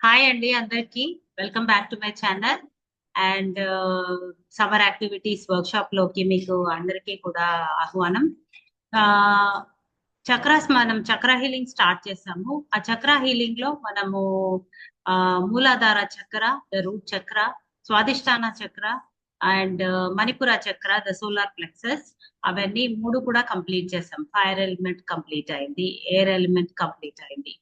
Hi అండి అందరికి. Welcome back to my channel. And summer activities workshop లోకి మీకు అందరికీ కూడా ఆహ్వానం. చక్రాస్ మనం చక్ర హీలింగ్ స్టార్ట్ చేసాము. ఆ చక్ర హీలింగ్ లో మనము మూలాధార చక్ర, ద రూట్ చక్ర, స్వాదిష్టాన చక్ర అండ్ మణిపుర చక్ర, ద సోలార్ ప్లెక్సస్, అవన్నీ మూడు కూడా కంప్లీట్ చేసాం. ఫైర్ ఎలిమెంట్ కంప్లీట్ అయింది, ఎయిర్ ఎలిమెంట్ కంప్లీట్ అయింది.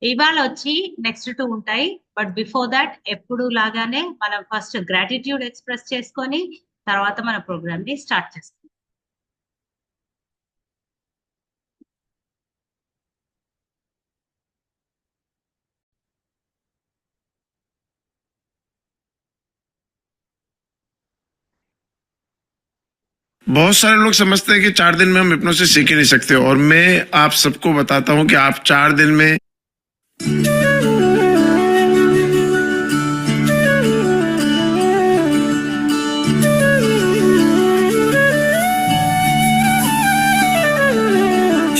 ఇవాళ వచ్చి నెక్స్ట్ 2 ఉంటాయి. బట్ బిఫోర్ దాట్ ఎప్పుడు లాగానే మనం ఫస్ట్ గ్రాటిట్యూడ్ ఎక్స్ప్రెస్ చేసుకొని తర్వాత మన ప్రోగ్రామ్ ని స్టార్ట్ చేస్తాం. बहुत सारे लोग समझते हैं कि 4 दिन में हम हिप्नोसिस सीख ही नहीं सकते, और मैं आप सबको बताता हूं कि आप 4 दिन में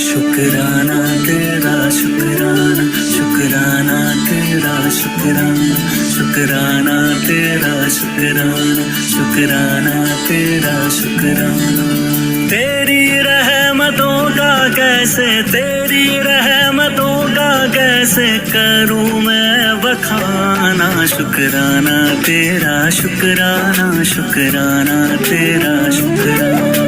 शुक्राना तेरा शुक्राना, शुक्राना तेरा शुक्राना, शुक्राना तेरा शुक्राना, शुक्राना तेरा शुक्राना। तेरी रहमतों का कैसे, तेरी रहमतों का कैसे करूं मैं बखाना। शुक्राना तेरा शुक्राना, शुक्राना तेरा शुक्राना।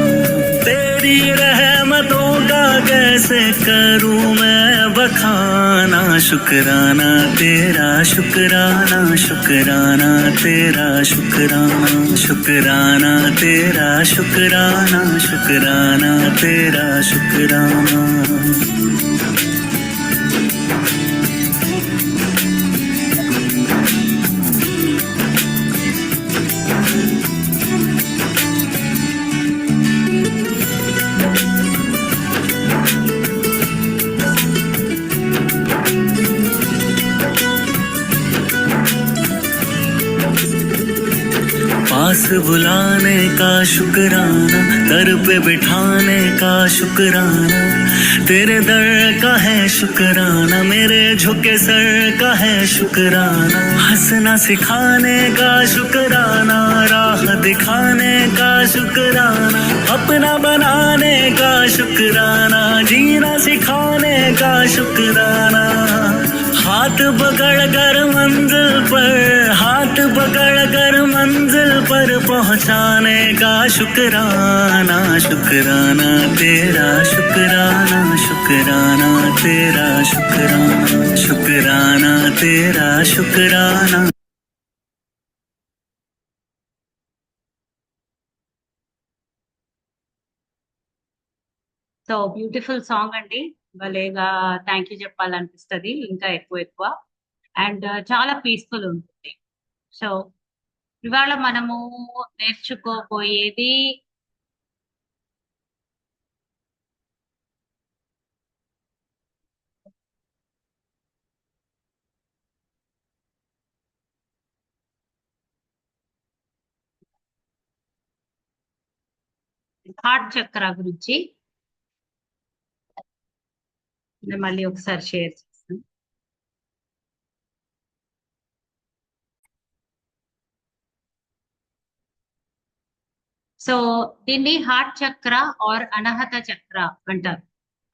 तेरी रहमतों का कैसे करूं मैं बखाना। शुक्राना तेरा शुक्राना, शुक्राना तेरा शुक्राना, शुक्राना तेरा शुक्राना, शुक्राना तेरा शुक्राना। पास बुलाने का शुक्राना, दर पे बिठाने का शुक्राना। तेरे दर का है शुक्राना, मेरे झुके सर का है शुक्राना। हंसना सिखाने का शुक्राना, राह दिखाने का शुक्राना। अपना बनाने का शुक्राना, जीना सिखाने का शुक्राना। हाथ पकड़ कर मंजिल पर, हाथ पकड़ कर मंजिल पर पहुंचाने का शुक्राना। शुक्राना तेरा शुक्राना, शुक्राना तेरा शुक्राना, शुक्राना तेरा शुक्राना। సో బ్యూటిఫుల్ సాంగ్ అండి. భలేగా థ్యాంక్ యూ చెప్పాలనిపిస్తుంది ఇంకా ఎక్కువ ఎక్కువ. అండ్ చాలా పీస్ఫుల్ ఉంటుంది. సో ఇవాళ మనము నేర్చుకోబోయేది హార్ట్ చక్ర గురించి. నేను మళ్ళీ ఒకసారి షేర్ చేస్తాను. సో దీన్ని హార్ట్ చక్ర ఆర్ అనహత చక్ర అంటారు.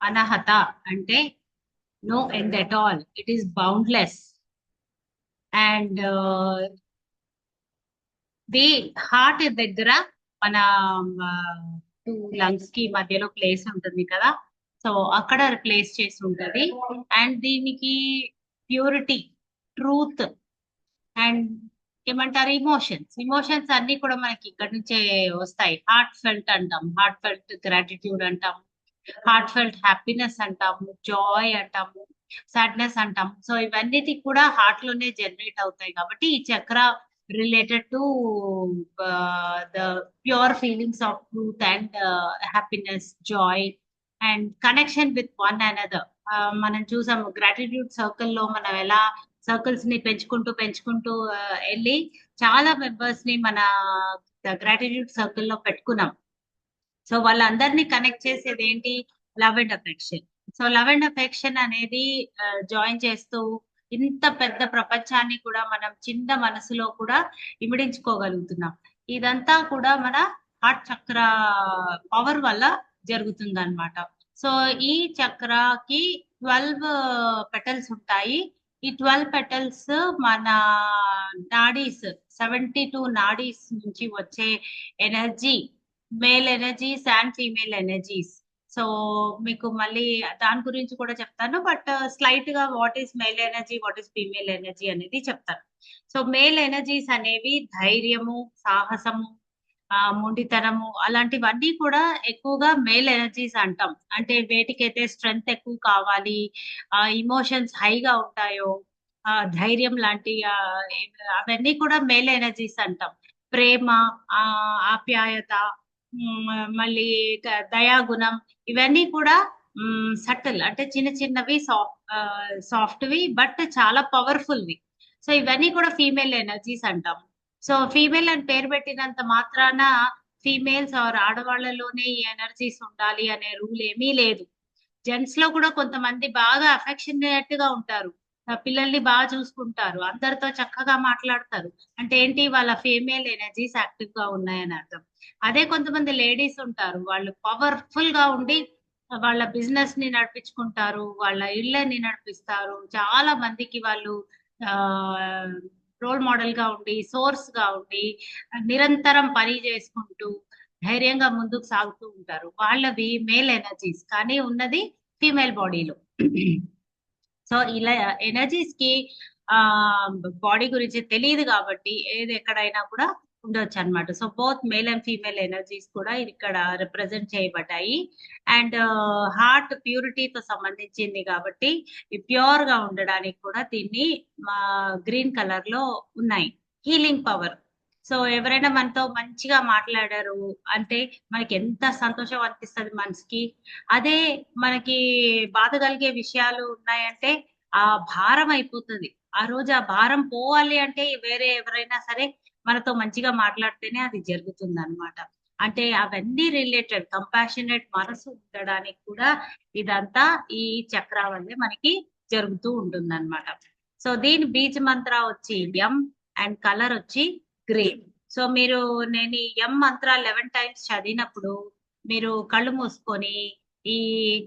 అనహత అంటే no end at all, it is boundless. And the heart దగ్గర మన 2 లంగ్స్ కి మధ్యలో ప్లేస్ ఉంటుంది కదా, సో అక్కడ ప్లేస్ చేసి ఉంటది. అండ్ దీనికి ప్యూరిటీ, ట్రూత్ అండ్ ఏమంటారు ఇమోషన్స్ అన్ని కూడా మనకి ఇక్కడ నుంచే వస్తాయి. హార్ట్ ఫెల్ట్ అంటాం, హార్ట్ ఫెల్ట్ గ్రాటిట్యూడ్ అంటాం, హార్ట్ ఫెల్ట్ హ్యాపీనెస్ అంటాము, జాయ్ అంటాము, సాడ్నెస్ అంటాము. సో ఇవన్నిటి కూడా హార్ట్ లోనే జనరేట్ అవుతాయి. కాబట్టి ఈ చక్ర related to the pure feelings of truth and happiness, Joy and connection with one another. మనం చూసాము గ్రాటిట్యూడ్ సర్కిల్ లో మనం ఎలా సర్కిల్స్ ని పెంచుకుంటూ పెంచుకుంటూ వెళ్ళి చాలా మెంబర్స్ ని మన గ్రాటిట్యూడ్ సర్కిల్ లో పెట్టుకున్నాం. సో వాళ్ళందరినీ కనెక్ట్ చేసేది ఏంటి? Love and affection. So love and affection అనేది జాయిన్ చేస్తూ ఇంత పెద్ద ప్రపంచాన్ని కూడా మనం చిన్న మనసులో కూడా ఇమిడించుకోగలుగుతున్నాం. ఇదంతా కూడా మన హార్ట్ చక్ర పవర్ వల్ల జరుగుతుందన్నమాట. సో ఈ చక్రాకి 12 పెటల్స్ ఉంటాయి. ఈ 12 పెటల్స్ మన నాడీస్ 72 నాడీస్ నుంచి వచ్చే energy, male energies and female energies. So మీకు మళ్ళీ దాని గురించి కూడా చెప్తాను. బట్ స్లైట్ గా what is male energy, what is female energy అనేది చెప్తాను. సో మేల్ ఎనర్జీస్ అనేవి ధైర్యము, సాహసము, మొండితనము అలాంటివన్నీ కూడా ఎక్కువగా మేల్ ఎనర్జీస్ అంటాం. అంటే వేటికైతే స్ట్రెంగ్త్ ఎక్కువ కావాలి, ఇమోషన్స్ హైగా ఉంటాయో, ధైర్యం లాంటి అవన్నీ కూడా మేల్ ఎనర్జీస్ అంటాం. ప్రేమ, ఆప్యాయత, మళ్ళీ దయాగుణం, ఇవన్నీ కూడా సటిల్ అంటే చిన్న చిన్నవి, సాఫ్ట్వి బట్ చాలా పవర్ఫుల్వి. సో ఇవన్నీ కూడా ఫీమేల్ ఎనర్జీస్ అంటాం. సో ఫీమేల్ అని పేరు పెట్టినంత మాత్రాన ఫీమేల్స్ ఆర్ ఆడవాళ్ళలోనే ఈ ఎనర్జీస్ ఉండాలి అనే రూల్ ఏమీ లేదు. జెంట్స్ లో కూడా కొంతమంది బాగా అఫెక్షనేట్ గా ఉంటారు. పిల్లల్ని బాగా చూసుకుంటారు, అందరితో చక్కగా మాట్లాడతారు. అంటే ఏంటి, వాళ్ళ ఫీమేల్ ఎనర్జీస్ యాక్టివ్ గా ఉన్నాయని అర్థం. అదే కొంతమంది లేడీస్ ఉంటారు, వాళ్ళు పవర్ఫుల్ గా ఉండి వాళ్ళ బిజినెస్ ని నడిపించుకుంటారు, వాళ్ళ ఇళ్ళని నడిపిస్తారు, చాలా మందికి వాళ్ళు ఆ రోల్ మోడల్ గా ఉండి, సోర్స్ గా ఉండి, నిరంతరం పని చేసుకుంటూ ధైర్యంగా ముందుకు సాగుతూ ఉంటారు. వాళ్ళవి మేల్ ఎనర్జీస్, కానీ ఉన్నది ఫీమేల్ బాడీలో. సో ఇలా ఎనర్జీస్ కి ఆ బాడీ గురించి తెలియదు కాబట్టి ఏది ఎక్కడైనా కూడా ఉండొచ్చు అన్నమాట. So both male and female energies కూడా ఇక్కడ రిప్రజెంట్ చేయబడ్డాయి. అండ్ హార్ట్ ప్యూరిటీతో సంబంధించింది కాబట్టి ప్యూర్ గా ఉండడానికి కూడా దీన్ని గ్రీన్ కలర్ లో ఉన్నాయి. Healing power. సో ఎవరైనా మనతో మంచిగా మాట్లాడారు అంటే మనకి ఎంత సంతోషం అనిపిస్తుంది మనసుకి. అదే మనకి బాధ కలిగే విషయాలు ఉన్నాయంటే ఆ భారం అయిపోతుంది. ఆ రోజు ఆ భారం పోవాలి అంటే వేరే ఎవరైనా సరే మనతో మంచిగా మాట్లాడితేనే అది జరుగుతుంది అన్నమాట. అంటే అవన్నీ రిలేటెడ్ కంపాషనేట్ మనసు ఉండడానికి కూడా ఇదంతా ఈ చక్ర వల్లే మనకి జరుగుతూ ఉంటుంది అనమాట. సో దీని బీజ్ మంత్ర వచ్చి ఎం అండ్ కలర్ వచ్చి గ్రీన్. సో మీరు నేను ఈ ఎం మంత్ర 11 టైమ్స్ చదివినప్పుడు మీరు కళ్ళు మూసుకొని ఈ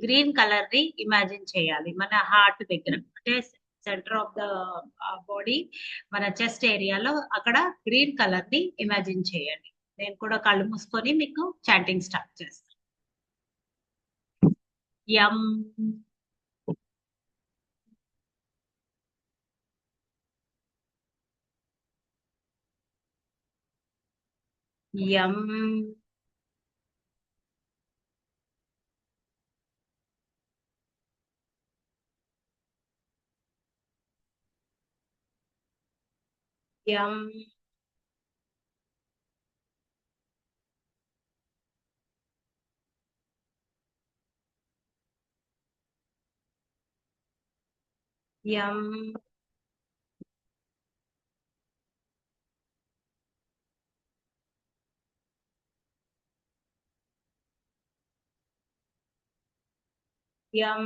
గ్రీన్ కలర్ ని ఇమాజిన్ చేయాలి మన హార్ట్ దగ్గర. అంటే సెంటర్ ఆఫ్ ద బాడీ, మన చెస్ట్ ఏరియాలో అక్కడ గ్రీన్ కలర్ ని ఇమాజిన్ చేయండి. నేను కూడా కళ్ళు మూసుకొని మీకు చాంటింగ్ స్టార్ట్ చేస్తాను. యం యం యం యం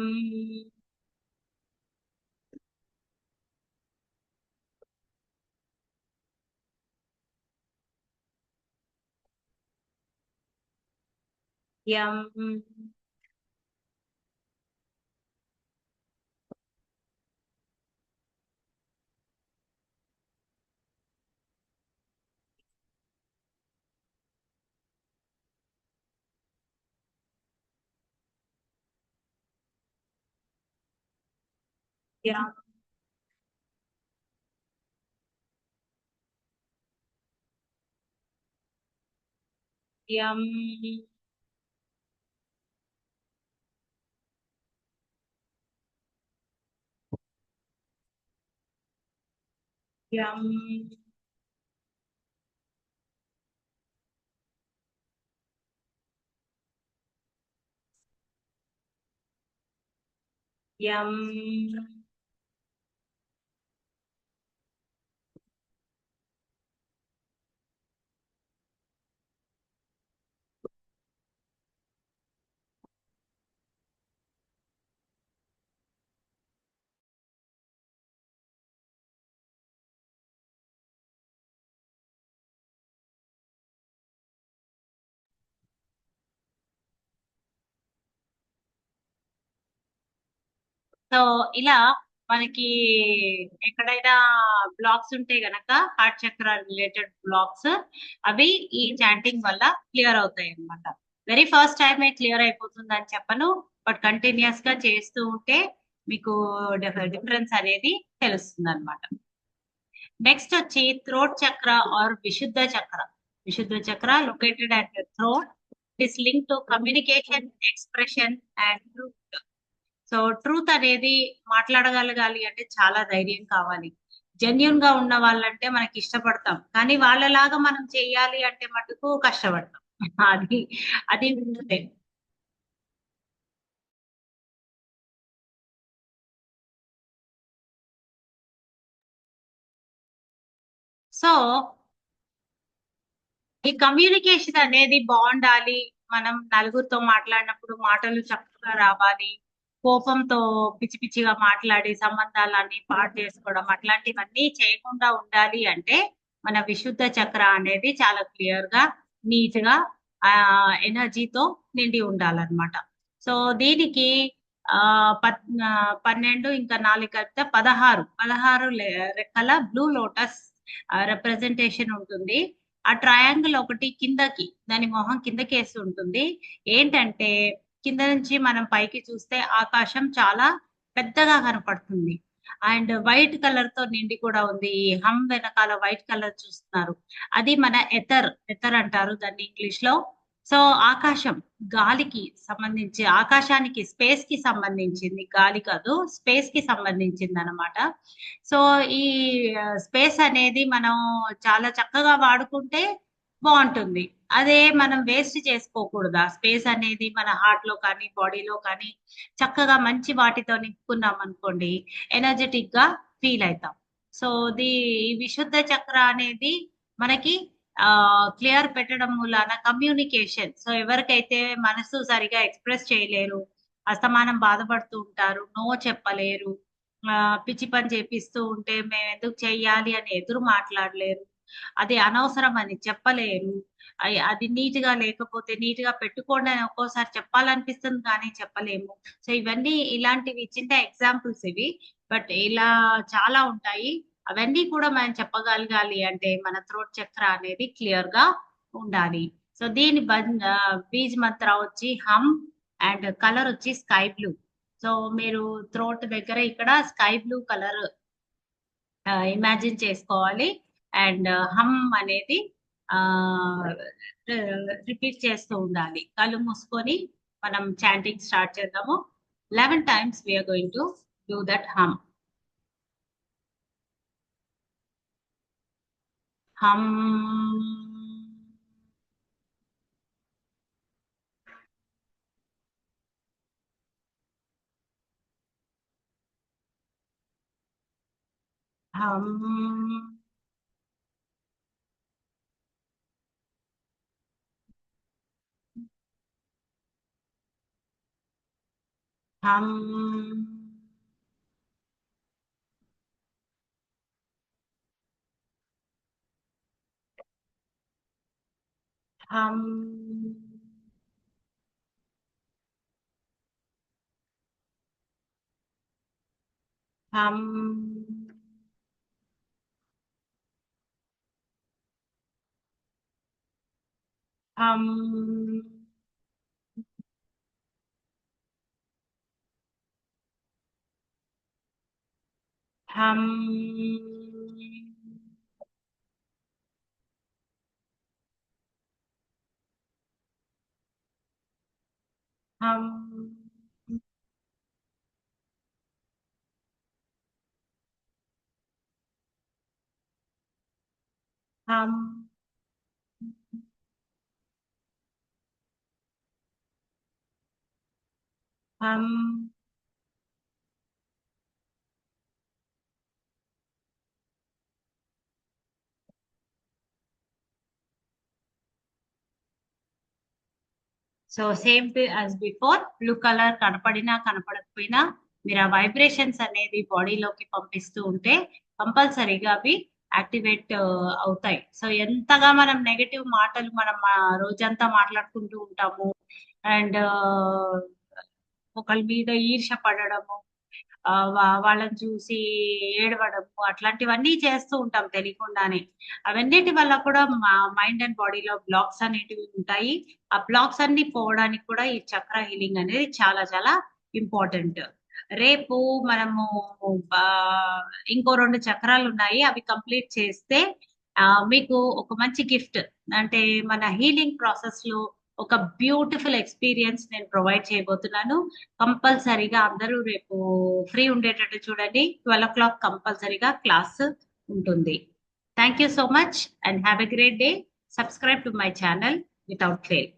యం యం యం యం యం యం సో ఇలా మనకి ఎక్కడైనా బ్లాక్స్ ఉంటే గనక హార్ట్ చక్ర రిలేటెడ్ బ్లాక్స్ అవి ఈ చాంటింగ్ వల్ల క్లియర్ అవుతాయి అన్నమాట. వెరీ ఫస్ట్ టైం క్లియర్ అయిపోతుంది అని చెప్పను, బట్ కంటిన్యూస్ గా చేస్తూ ఉంటే మీకు డిఫరెన్స్ అనేది తెలుస్తుంది అనమాట. నెక్స్ట్ వచ్చి థ్రోట్ చక్ర ఆర్ విశుద్ధ చక్ర. విశుద్ధ చక్ర located at throat, is link to communication, expression and truth. So truth అనేది మాట్లాడగలగాలి అంటే చాలా ధైర్యం కావాలి. జెన్యున్ గా ఉన్న వాళ్ళంటే మనకి ఇష్టపడతాం, కానీ వాళ్ళలాగా మనం చెయ్యాలి అంటే మటుకు కష్టపడతాం. అది అది ఉంటుంది. సో ఈ కమ్యూనికేషన్ అనేది బాగుండాలి. మనం నలుగురితో మాట్లాడినప్పుడు మాటలు చక్కగా రావాలి. కోపంతో పిచ్చి పిచ్చిగా మాట్లాడి సంబంధాలన్నీ పాడు చేసుకోవడం అట్లాంటివన్నీ చేయకుండా ఉండాలి అంటే మన విశుద్ధ చక్ర అనేది చాలా క్లియర్ గా, నీట్ గా, ఎనర్జీతో నిండి ఉండాలన్నమాట. సో దీనికి ఆ 12 ఇంకా 4 కలిపితే 16 రెక్కల బ్లూ లోటస్ రిప్రజెంటేషన్ ఉంటుంది. ఆ ట్రయాంగిల్ ఒకటి కిందకి, దాని మొహం కిందకి వేసి ఉంటుంది. ఏంటంటే కింద నుంచి మనం పైకి చూస్తే ఆకాశం చాలా పెద్దగా కనపడుతుంది. అండ్ వైట్ కలర్ తో నిండి కూడా ఉంది. ఈ హమ్ వెనకాల వైట్ కలర్ చూస్తున్నారు, అది మన ఎథర్ అంటారు దాన్ని ఇంగ్లీష్ లో. సో ఆకాశం గాలికి సంబంధించి, ఆకాశానికి స్పేస్ కి సంబంధించింది, గాలి కాదు స్పేస్ కి సంబంధించింది అనమాట. సో ఈ స్పేస్ అనేది మనం చాలా చక్కగా వాడుకుంటే బాగుంటుంది. అదే మనం వేస్ట్ చేసుకోకూడదు. ఆ స్పేస్ అనేది మన హార్ట్ లో కానీ బాడీలో కానీ చక్కగా మంచి వాటితో నింపుకున్నాం అనుకోండి, ఎనర్జెటిక్ గా ఫీల్ అవుతాం. సో ఈ విశుద్ధ చక్ర అనేది మనకి క్లియర్ పెట్టడం మూలాన కమ్యూనికేషన్. సో ఎవరికైతే మనసు సరిగా ఎక్స్ప్రెస్ చేయలేరు, అస్తమానం బాధపడుతూ ఉంటారు, నో చెప్పలేరు, పిచ్చి పని చేపిస్తూ ఉంటే మేము ఎందుకు చెయ్యాలి అని ఎదురు మాట్లాడలేరు, అది అనవసరం అని చెప్పలేరు, అది నీట్ గా లేకపోతే నీట్ గా పెట్టుకోండి అని ఒక్కోసారి చెప్పాలనిపిస్తుంది కానీ చెప్పలేము. సో ఇవన్నీ ఇలాంటివి చిన్న ఎగ్జాంపుల్స్ ఇవి, బట్ ఇలా చాలా ఉంటాయి. అవన్నీ కూడా మనం చెప్పగలగాలి అంటే మన థ్రోట్ చక్ర అనేది క్లియర్ గా ఉండాలి. సో దీని బీజ్ మంత్ర వచ్చి హమ్, అండ్ కలర్ వచ్చి స్కై బ్లూ. సో మీరు థ్రోట్ దగ్గర ఇక్కడ స్కై బ్లూ కలర్ ఇమాజిన్ చేసుకోవాలి. అండ్ హమ్ అనేది రిపీట్ చేస్తూ ఉండాలి. కళ్ళు మూసుకొని మనం చాంటింగ్ స్టార్ట్ చేద్దాము. 11 times we are going to do that hum. Hum. Hum. Hum. Hum. Hum. Hum. Hum. Hum. Hum. Hum. So same as before, blue colour కనపడినా కనపడకపోయినా మీరు ఆ వైబ్రేషన్స్ అనేది బాడీలోకి పంపిస్తూ ఉంటే కంపల్సరీగా అవి యాక్టివేట్ అవుతాయి. సో ఎంతగా మనం నెగటివ్ మాటలు మనం రోజంతా మాట్లాడుకుంటూ ఉంటాము, అండ్ ఒకళ్ళ మీద ఈర్ష పడడము, వాళ్ళని చూసి ఏడవడము అట్లాంటివన్నీ చేస్తూ ఉంటాం తెలియకుండానే. అవన్నిటి వల్ల కూడా మా మైండ్ అండ్ బాడీలో బ్లాక్స్ అనేటివి ఉంటాయి. ఆ బ్లాక్స్ అన్ని పోవడానికి కూడా ఈ చక్ర హీలింగ్ అనేది చాలా చాలా ఇంపార్టెంట్. రేపు మనము ఇంకో 2 చక్రాలు ఉన్నాయి. అవి కంప్లీట్ చేస్తే మీకు ఒక మంచి గిఫ్ట్ అంటే మన హీలింగ్ ప్రాసెస్ లో ఒక బ్యూటిఫుల్ ఎక్స్పీరియన్స్ నేను ప్రొవైడ్ చేయబోతున్నాను. కంపల్సరీగా అందరూ రేపు ఫ్రీ ఉండేటట్టు చూడండి. 12 o'clock కంపల్సరీగా క్లాస్ ఉంటుంది. Thank you so much and have a great day. Subscribe to my channel without fail.